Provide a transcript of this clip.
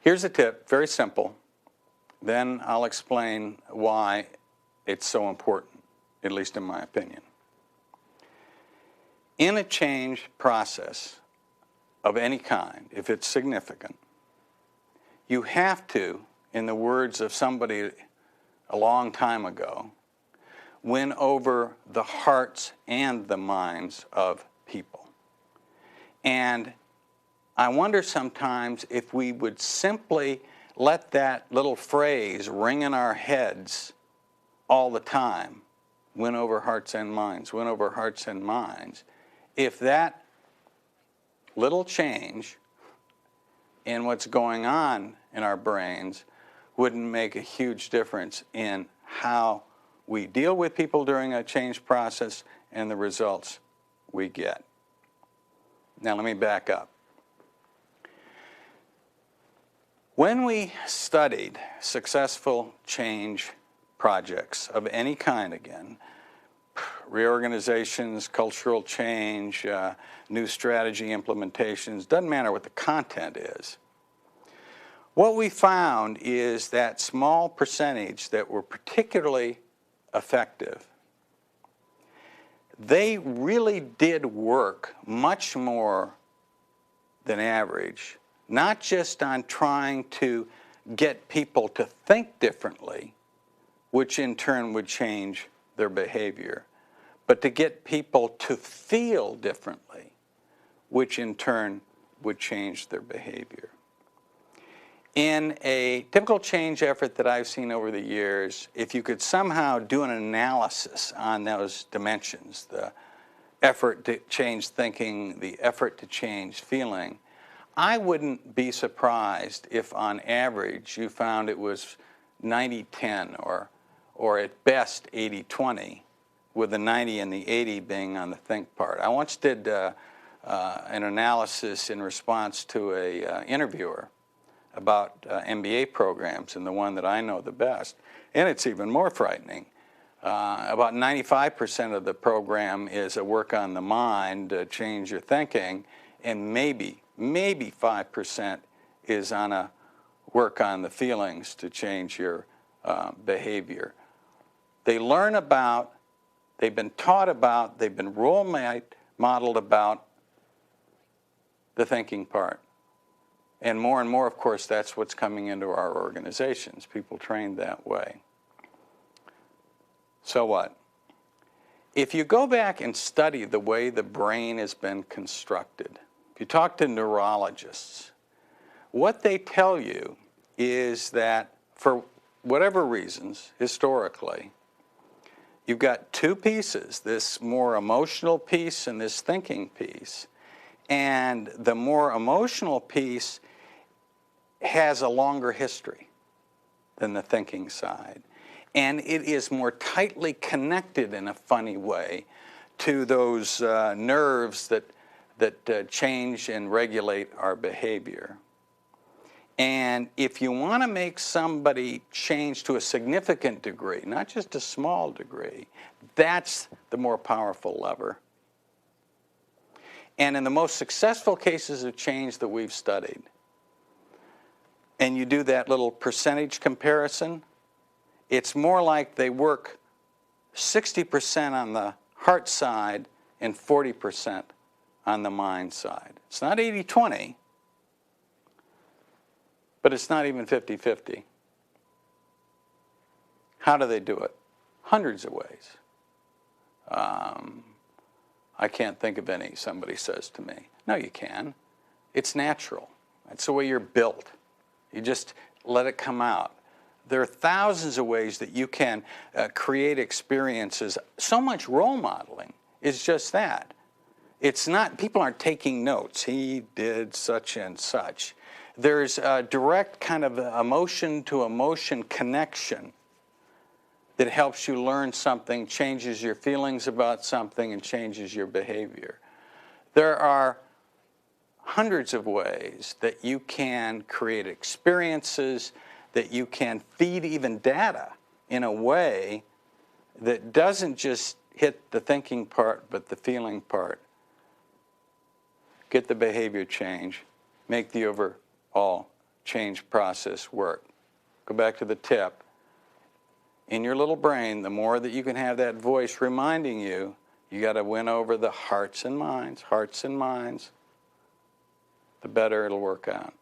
Here's a tip, very simple. Then I'll explain why it's so important, at least in my opinion. In a change process of any kind, if it's significant, you have to, in the words of somebody a long time ago, win over the hearts and the minds of people. And I wonder sometimes if we would simply let that little phrase ring in our heads all the time, win over hearts and minds, win over hearts and minds, if that little change in what's going on in our brains wouldn't make a huge difference in how we deal with people during a change process and the results we get. Now let me back up. When we studied successful change projects of any kind again, reorganizations, cultural change, new strategy implementations, doesn't matter what the content is. What we found is that small percentage that were particularly effective, they really did work much more than average, not just on trying to get people to think differently, which in turn would change their behavior, but to get people to feel differently, which in turn would change their behavior. In a typical change effort that I've seen over the years, if you could somehow do an analysis on those dimensions, the effort to change thinking, the effort to change feeling, I wouldn't be surprised if on average you found it was 90-10 or at best 80-20, with the 90 and the 80 being on the think part. I once did an analysis in response to a interviewer about MBA programs, and the one that I know the best, and it's even more frightening. About 95% of the program is a work on the mind, change your thinking, and maybe 5% is on a work on the feelings to change your behavior. They learn about, they've been taught about, they've been role modeled about the thinking part. And more, of course, that's what's coming into our organizations, people trained that way. So what? If you go back and study the way the brain has been constructed, if you talk to neurologists, what they tell you is that for whatever reasons, historically, you've got two pieces, this more emotional piece and this thinking piece. And the more emotional piece has a longer history than the thinking side. And it is more tightly connected in a funny way to those nerves that change and regulate our behavior. And if you want to make somebody change to a significant degree, not just a small degree, that's the more powerful lever. And in the most successful cases of change that we've studied, and you do that little percentage comparison, it's more like they work 60% on the heart side and 40% on the mind side. It's not 80-20, but it's not even 50-50. How do they do it? Hundreds of ways. I can't think of any, somebody says to me. No, you can. It's natural. That's the way you're built. You just let it come out. There are thousands of ways that you can create experiences. So much role modeling is just that. It's not, people aren't taking notes. He did such and such. There's a direct kind of emotion to emotion connection that helps you learn something, changes your feelings about something, and changes your behavior. There are hundreds of ways that you can create experiences, that you can feed even data in a way that doesn't just hit the thinking part, but the feeling part. Get the behavior change, make the overall change process work. Go back to the tip. In your little brain, the more that you can have that voice reminding you, you got to win over the hearts and minds, the better it'll work out.